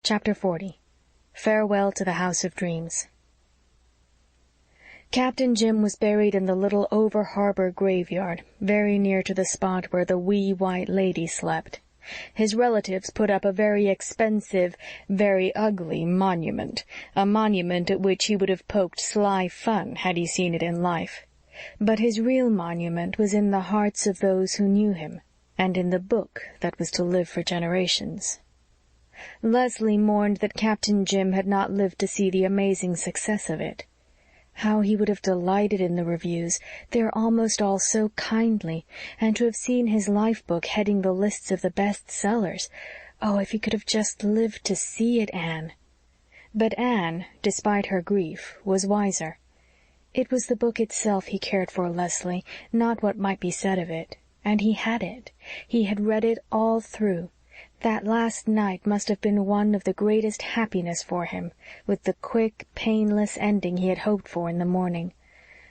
Chapter 40. Farewell to the House of Dreams. Captain Jim was buried in the little over-harbor graveyard, very near to the spot where the wee white lady slept. His relatives put up a very expensive, very ugly monument, a monument at which he would have poked sly fun had he seen it in life. But his real monument was in the hearts of those who knew him, and in the book that was to live for generations. Leslie mourned that Captain Jim had not lived to see the amazing success of it. How he would have delighted in the reviews, they are almost all so kindly, and to have seen his life-book heading the lists of the best sellers. Oh, if he could have just lived to see it, Anne. But Anne, despite her grief, was wiser. It was the book itself he cared for, Leslie, not what might be said of it. And he had it. He had read it all through. That last night must have been one of the greatest happiness for him, with the quick, painless ending he had hoped for in the morning.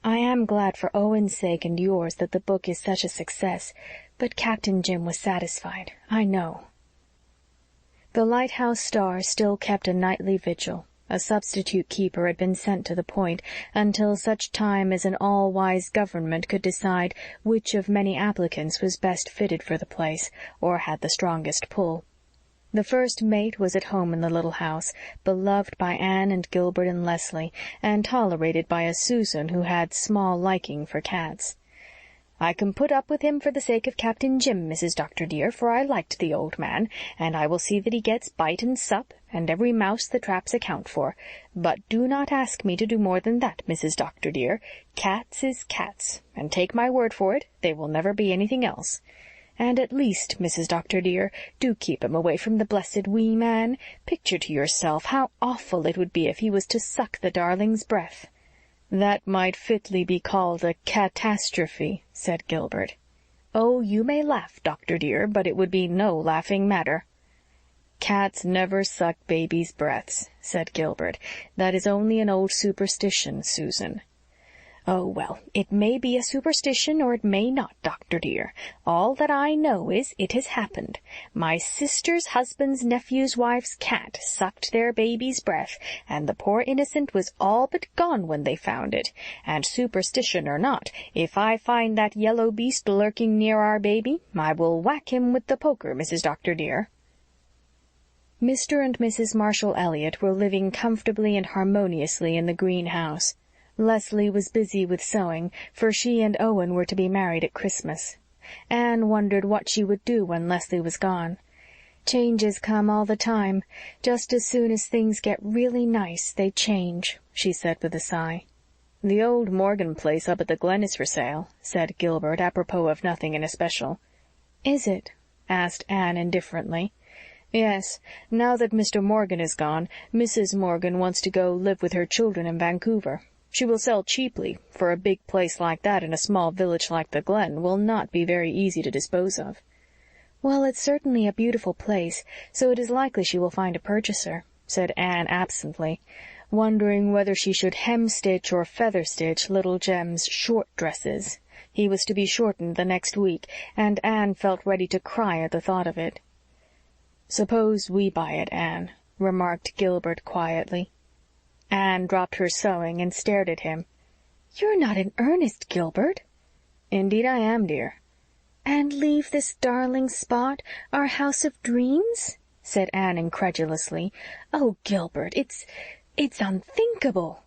I am glad for Owen's sake and yours that the book is such a success, but Captain Jim was satisfied, I know. The lighthouse Star still kept a nightly vigil. A substitute keeper had been sent to the point, until such time as an all-wise government could decide which of many applicants was best fitted for the place, or had the strongest pull. The first mate was at home in the little house, beloved by Anne and Gilbert and Leslie, and tolerated by a Susan who had small liking for cats. "I can put up with him for the sake of Captain Jim, Mrs. Doctor dear, for I liked the old man, and I will see that he gets bite and sup, and every mouse the traps account for. But do not ask me to do more than that, Mrs. Doctor dear. Cats is cats, and take my word for it, they will never be anything else. And at least, Mrs. Doctor dear, do keep him away from the blessed wee man. Picture to yourself how awful it would be if he was to suck the darling's breath." "That might fitly be called a catastrophe," said Gilbert. "Oh, you may laugh, Doctor dear, but it would be no laughing matter." "Cats never suck babies' breaths," said Gilbert. "That is only an old superstition, Susan." "Oh, well, it may be a superstition or it may not, Doctor dear. All that I know is it has happened. My sister's husband's nephew's wife's cat sucked their baby's breath, and the poor innocent was all but gone when they found it. And superstition or not, if I find that yellow beast lurking near our baby, I will whack him with the poker, Mrs. Doctor dear." Mr. and Mrs. Marshall Elliott were living comfortably and harmoniously in the greenhouse. Leslie was busy with sewing, for she and Owen were to be married at Christmas. Anne wondered what she would do when Leslie was gone. "Changes come all the time. Just as soon as things get really nice, they change," she said with a sigh. "The old Morgan place up at the Glen is for sale," said Gilbert, apropos of nothing in especial. "Is it?" asked Anne indifferently. "Yes. Now that Mr. Morgan is gone, Mrs. Morgan wants to go live with her children in Vancouver. She will sell cheaply, for a big place like that in a small village like the Glen will not be very easy to dispose of." "Well, it's certainly a beautiful place, so it is likely she will find a purchaser," said Anne absently, wondering whether she should hem-stitch or feather-stitch little Jem's short dresses. He was to be shortened the next week, and Anne felt ready to cry at the thought of it. "Suppose we buy it, Anne," remarked Gilbert quietly. Anne dropped her sewing and stared at him. "You're not in earnest, Gilbert?" "Indeed I am, dear." "And leave this darling spot, our house of dreams?" said Anne incredulously. "Oh, Gilbert, it's unthinkable."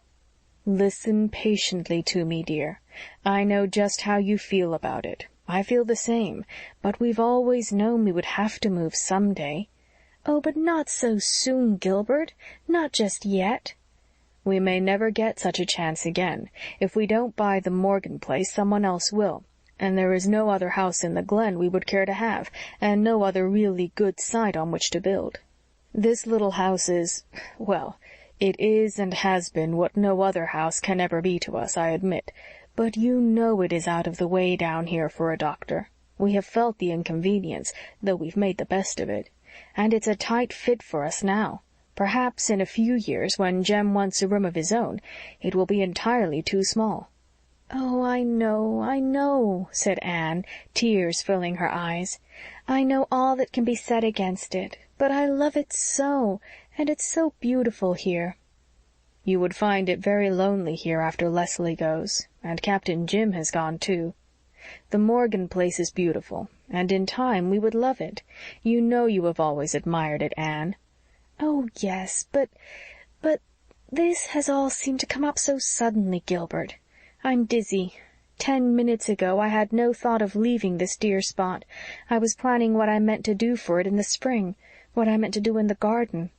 "Listen patiently to me, dear. I know just how you feel about it. I feel the same, but we've always known we would have to move some day." "Oh, but not so soon, Gilbert. Not just yet." "We may never get such a chance again. If we don't buy the Morgan place, someone else will. And there is no other house in the Glen we would care to have, and no other really good site on which to build. This little house is, well, it is and has been what no other house can ever be to us, I admit. But you know it is out of the way down here for a doctor. We have felt the inconvenience, though we've made the best of it. And it's a tight fit for us now. Perhaps in a few years, when Jem wants a room of his own, it will be entirely too small." "Oh, I know," said Anne, tears filling her eyes. "I know all that can be said against it, but I love it so, And it's so beautiful here." "You would find it very lonely here after Leslie goes, and Captain Jim has gone too. The Morgan place is beautiful, and in time we would love it. You know you have always admired it, Anne." "Oh, yes, but this has all seemed to come up so suddenly, Gilbert. I'm dizzy. 10 minutes ago I had no thought of leaving this dear spot. I was planning what I meant to do for it in the spring, what I meant to do in the garden.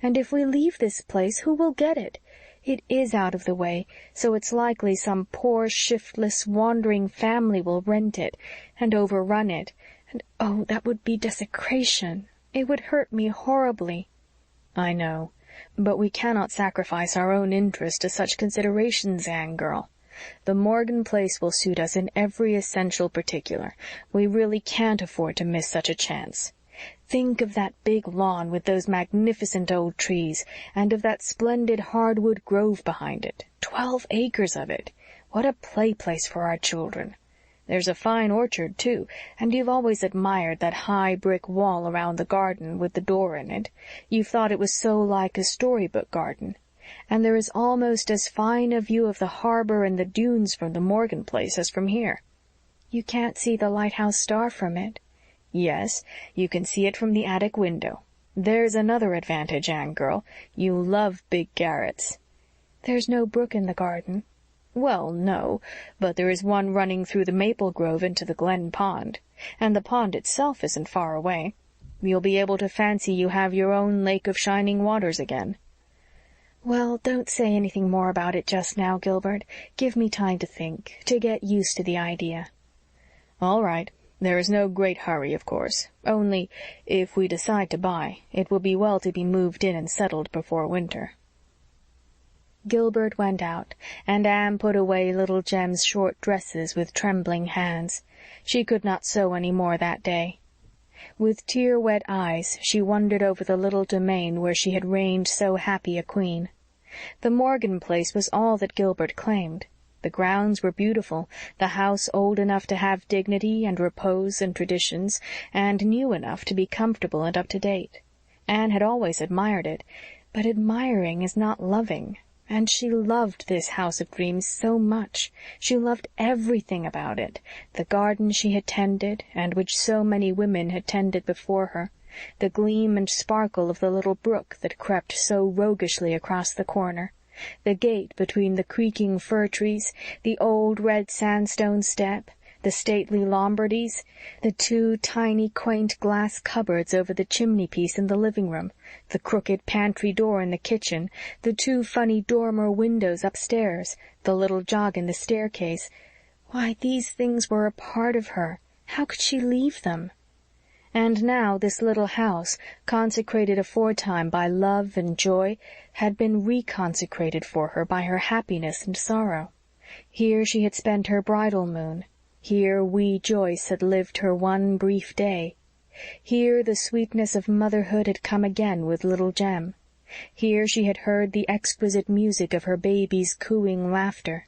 And if we leave this place, who will get it? It is out of the way, so it's likely some poor, shiftless, wandering family will rent it and overrun it. And, oh, that would be desecration. It would hurt me horribly." "I know. But we cannot sacrifice our own interest to such considerations, Anne girl. The Morgan place will suit us in every essential particular. We really can't afford to miss such a chance. Think of that big lawn with those magnificent old trees, and of that splendid hardwood grove behind it. 12 acres of it. What a play place for our children. There's a fine orchard, too, and you've always admired that high brick wall around the garden with the door in it. You've thought it was so like a storybook garden. And there is almost as fine a view of the harbor and the dunes from the Morgan place as from here." "You can't see the lighthouse star from it." "Yes, you can see it from the attic window. There's another advantage, Anne girl. You love big garrets." "There's no brook in the garden." "Well, no, but there is one running through the maple grove into the Glen Pond, and the pond itself isn't far away. You'll be able to fancy you have your own lake of shining waters again." "Well, don't say anything more about it just now, Gilbert. Give me time to think, to get used to the idea." "All right. There is no great hurry, of course. Only, if we decide to buy, it will be well to be moved in and settled before winter." Gilbert went out, and Anne put away little Jem's short dresses with trembling hands. She could not sew any more that day. With tear-wet eyes she wandered over the little domain where she had reigned so happy a queen. The Morgan place was all that Gilbert claimed. The grounds were beautiful, the house old enough to have dignity and repose and traditions, and new enough to be comfortable and up to date. Anne had always admired it, but admiring is not loving. And she loved this house of dreams so much. She loved everything about it, the garden she had tended, and which so many women had tended before her, the gleam and sparkle of the little brook that crept so roguishly across the corner, the gate between the creaking fir trees, the old red sandstone step, the stately Lombardies, the 2 tiny quaint glass cupboards over the chimney-piece in the living-room, the crooked pantry door in the kitchen, the 2 funny dormer windows upstairs, the little jog in the staircase. Why, these things were a part of her. How could she leave them? And now this little house, consecrated aforetime by love and joy, had been reconsecrated for her by her happiness and sorrow. Here she had spent her bridal moon. Here wee Joyce had lived her one brief day. Here the sweetness of motherhood had come again with little Jem. Here she had heard the exquisite music of her baby's cooing laughter.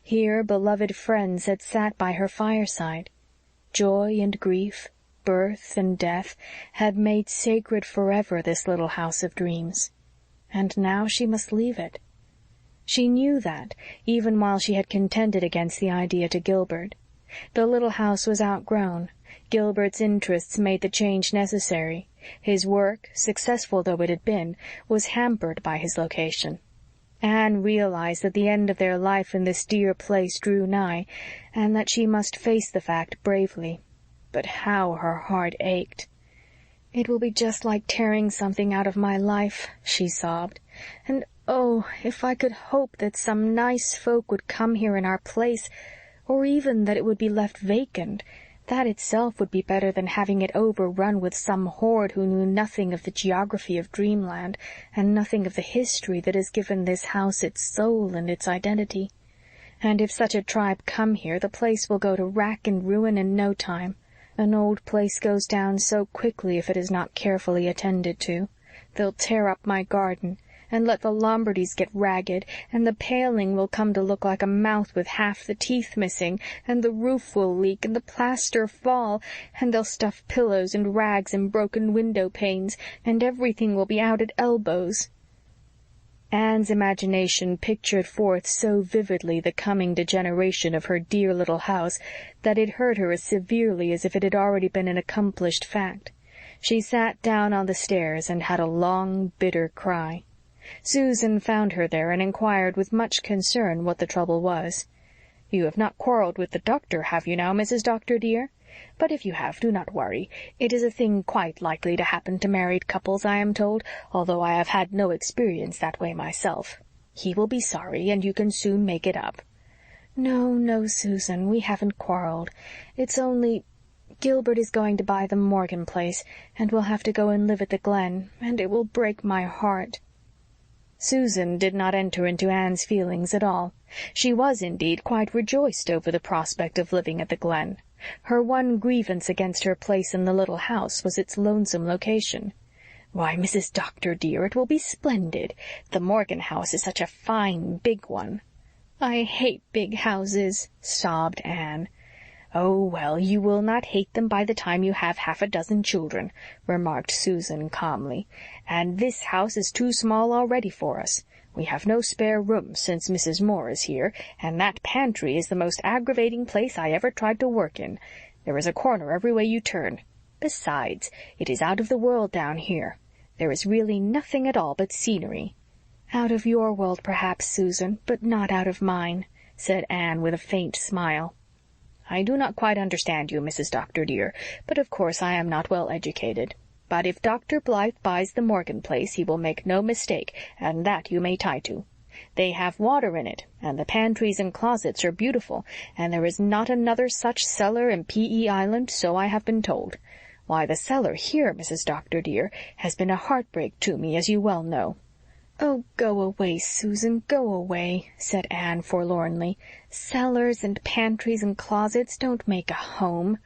Here beloved friends had sat by her fireside. Joy and grief, birth and death, had made sacred forever this little house of dreams. And now she must leave it. She knew that, even while she had contended against the idea to Gilbert. The little house was outgrown. Gilbert's interests made the change necessary. His work, successful though it had been, was hampered by his location. Anne realized that the end of their life in this dear place drew nigh, and that she must face the fact bravely. But how her heart ached. "It will be just like tearing something out of my life," she sobbed. "And oh, if I could hope that some nice folk would come here in our place, or even that it would be left vacant, that itself would be better than having it overrun with some horde who knew nothing of the geography of dreamland and nothing of the history that has given this house its soul and its identity. And if such a tribe come here, the place will go to rack and ruin in no time. An old place goes down so quickly if it is not carefully attended to. They'll tear up my garden, and let the Lombardies get ragged, and the paling will come to look like a mouth with half the teeth missing, and the roof will leak, and the plaster fall, and they'll stuff pillows and rags in broken window-panes, and everything will be out at elbows." Anne's imagination pictured forth so vividly the coming degeneration of her dear little house that it hurt her as severely as if it had already been an accomplished fact. She sat down on the stairs and had a long, bitter cry. Susan found her there and inquired with much concern what the trouble was. "You have not quarrelled with the doctor, have you now, Mrs. Doctor, dear? But if you have, do not worry. It is a thing quite likely to happen to married couples, I am told, although I have had no experience that way myself. He will be sorry, and you can soon make it up." "No, no, Susan, we haven't quarrelled. It's only Gilbert is going to buy the Morgan place, and we'll have to go and live at the Glen, and it will break my heart." Susan did not enter into Anne's feelings at all. She was, indeed, quite rejoiced over the prospect of living at the Glen. Her one grievance against her place in the little house was its lonesome location. "Why, Mrs. Doctor, dear, it will be splendid. The Morgan house is such a fine, big one." "I hate big houses," sobbed Anne. "Oh, well, you will not hate them by the time you have half a dozen children," remarked Susan calmly. "And this house is too small already for us. We have no spare room since Mrs. Moore is here, and that pantry is the most aggravating place I ever tried to work in. There is a corner every way you turn. Besides, it is out of the world down here. There is really nothing at all but scenery." "Out of your world, perhaps, Susan, but not out of mine," said Anne with a faint smile. "I do not quite understand you, Mrs. Doctor, dear, but of course I am not well educated. But if Dr. Blythe buys the Morgan place he will make no mistake, and that you may tie to. They have water in it, and the pantries and closets are beautiful, and there is not another such cellar in P.E. Island, so I have been told. Why, the cellar here, Mrs. Doctor, dear, has been a heartbreak to me, as you well know." "Oh, go away, Susan, go away," said Anne forlornly. "Cellars and pantries and closets don't make a home.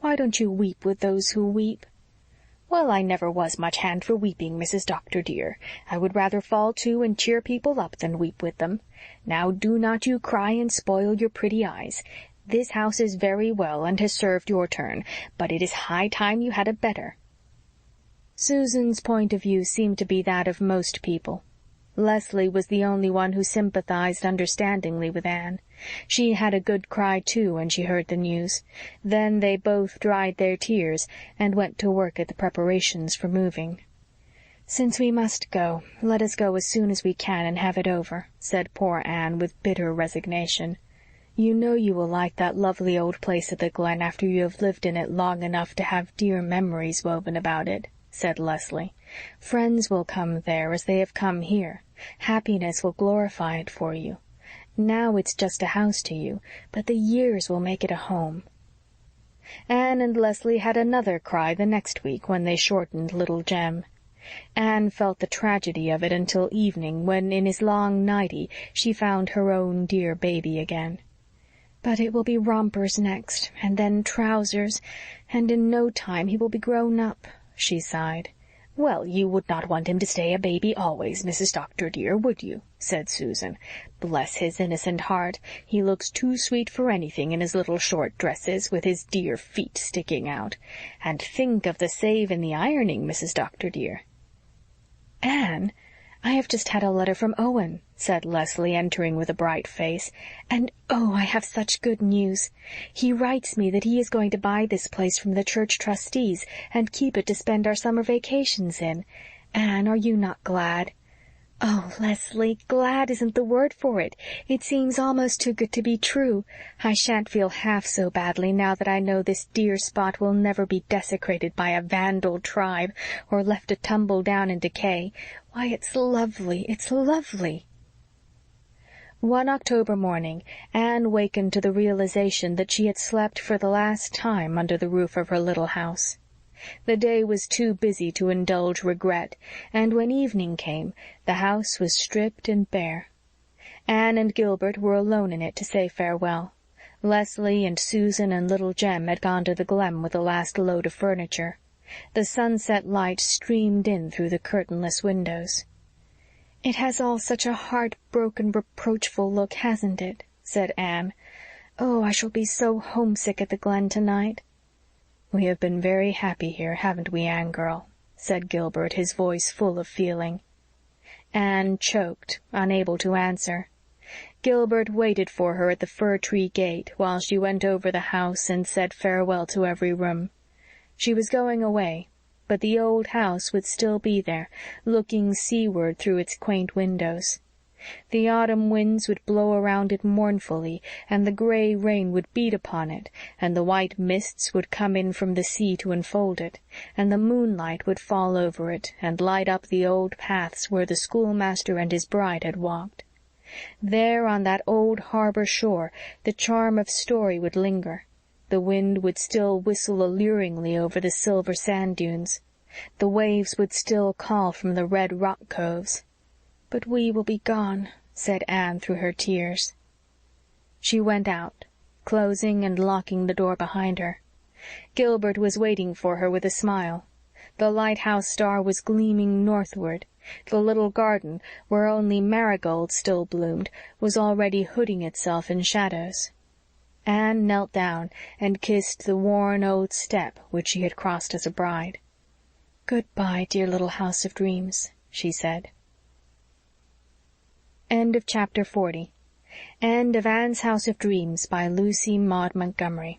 Why don't you weep with those who weep?" "Well, I never was much hand for weeping, Mrs. Doctor, dear. I would rather fall to and cheer people up than weep with them. Now do not you cry and spoil your pretty eyes. This house is very well and has served your turn, but it is high time you had a better." Susan's point of view seemed to be that of most people. Leslie was the only one who sympathized understandingly with Anne. She had a good cry, too, when she heard the news. Then they both dried their tears and went to work at the preparations for moving. "Since we must go, let us go as soon as we can and have it over," said poor Anne with bitter resignation. "You know you will like that lovely old place at the Glen after you have lived in it long enough to have dear memories woven about it," said Leslie. "Friends will come there as they have come here. Happiness will glorify it for you. Now it's just a house to you, but the years will make it a home." Anne and Leslie had another cry the next week when they shortened little Jem. Anne felt the tragedy of it until evening, when in his long nightie she found her own dear baby again. "But it will be rompers next, and then trousers, and in no time he will be grown up," she sighed. "Well, you would not want him to stay a baby always, Mrs. Doctor, dear, would you?" said Susan. "Bless his innocent heart, he looks too sweet for anything in his little short dresses, with his dear feet sticking out. And think of the save in the ironing, Mrs. Doctor, dear." "Anne, I have just had a letter from Owen," said Leslie, entering with a bright face. "And, oh, I have such good news. He writes me that he is going to buy this place from the church trustees and keep it to spend our summer vacations in. Anne, are you not glad?" "Oh, Leslie, glad isn't the word for it. It seems almost too good to be true. I shan't feel half so badly now that I know this dear spot will never be desecrated by a vandal tribe or left to tumble down in decay. Why, it's lovely, it's lovely." One October morning Anne wakened to the realization that she had slept for the last time under the roof of her little house. The day was too busy to indulge regret, and when evening came the house was stripped and bare. Anne and Gilbert were alone in it to say farewell. Leslie and Susan and little Jem had gone to the Glen with the last load of furniture. The sunset light streamed in through the curtainless windows. "It has all such a heart-broken, reproachful look, hasn't it?" said Anne. "Oh, I shall be so homesick at the Glen tonight." "We have been very happy here, haven't we, Anne girl?" said Gilbert, his voice full of feeling. Anne choked, unable to answer. Gilbert waited for her at the fir-tree gate while she went over the house and said farewell to every room. She was going away, but the old house would still be there, looking seaward through its quaint windows. The autumn winds would blow around it mournfully, and the gray rain would beat upon it, and the white mists would come in from the sea to enfold it, and the moonlight would fall over it and light up the old paths where the schoolmaster and his bride had walked. There on that old harbor shore the charm of story would linger. The wind would still whistle alluringly over the silver sand dunes. The waves would still call from the red rock coves. "But we will be gone," said Anne through her tears. She went out, closing and locking the door behind her. Gilbert was waiting for her with a smile. The lighthouse star was gleaming northward. The little garden, where only marigolds still bloomed, was already hooding itself in shadows. Anne knelt down and kissed the worn old step which she had crossed as a bride. "Good-bye, dear little house of dreams," she said. End of Chapter 40. End of Anne's House of Dreams by Lucy Maud Montgomery.